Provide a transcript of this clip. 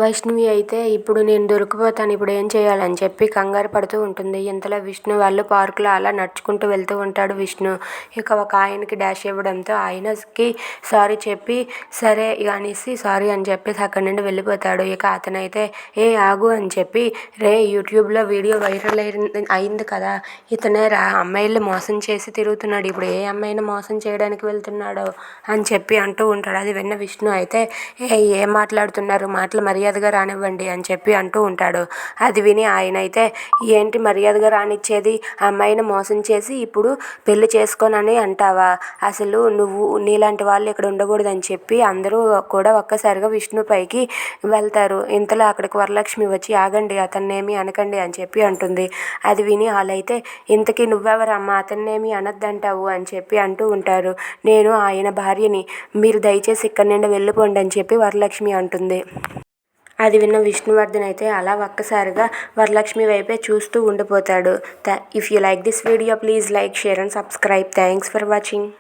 వైష్ణవి అయితే ఇప్పుడు నేను దొరికిపోతాను, ఇప్పుడు ఏం చేయాలని చెప్పి కంగారు పడుతూ ఉంటుంది. ఇంతలో విష్ణు వాళ్ళు పార్కులో అలా నడుచుకుంటూ వెళ్తూ ఉంటాడు విష్ణు. ఇక ఒక ఆయనకి డాష్ ఇవ్వడంతో ఆయనకి సారీ చెప్పి సరే అనేసి సారీ అని చెప్పేసి అక్కడి నుండి వెళ్ళిపోతాడు. ఇక అతనైతే ఏ ఆగు అని చెప్పి యూట్యూబ్లో వీడియో వైరల్ అయింది కదా, ఇతనే అమ్మాయిల్ని మోసం చేసి తిరుగుతున్నాడు, ఇప్పుడు ఏ అమ్మాయిని మోసం చేయడానికి వెళ్తున్నాడో అని చెప్పి అంటూ ఉంటాడు. అది విన్న విష్ణు అయితే ఏం మాట్లాడుతున్నారు, మాటలు మర్యాదగా రానివ్వండి అని చెప్పి అంటూ ఉంటాడు. అది విని ఆయన అయితే ఏంటి మర్యాదగా రానిచ్చేది, అమ్మాయిని మోసం చేసి ఇప్పుడు పెళ్లి చేసుకోనని అంటావా, అసలు నువ్వు నీలాంటి వాళ్ళు ఇక్కడ ఉండకూడదని చెప్పి అందరూ కూడా ఒక్కసారిగా విష్ణు పైకి వెళ్తారు. ఇంతలో అక్కడికి వరలక్ష్మి వచ్చి ఆగండి, అతన్నేమి అనకండి అని చెప్పి అంటుంది. అది విని వాళ్ళైతే ఇంతకీ నువ్వెవరమ్మా, అతన్నేమి అనద్దంటావు అని చెప్పి అంటూ ఉంటారు. నేను ఆయన భార్యని, మీరు దయచేసి ఇక్కడి నుండి వెళ్ళిపోండి అని చెప్పి వరలక్ష్మి అంటుంది. అది విన్న విష్ణువర్ధన్ అయితే అలా ఒక్కసారిగా వరలక్ష్మి వైపే చూస్తూ ఉండిపోతాడు. If you like this video please like, share and subscribe. Thanks for watching.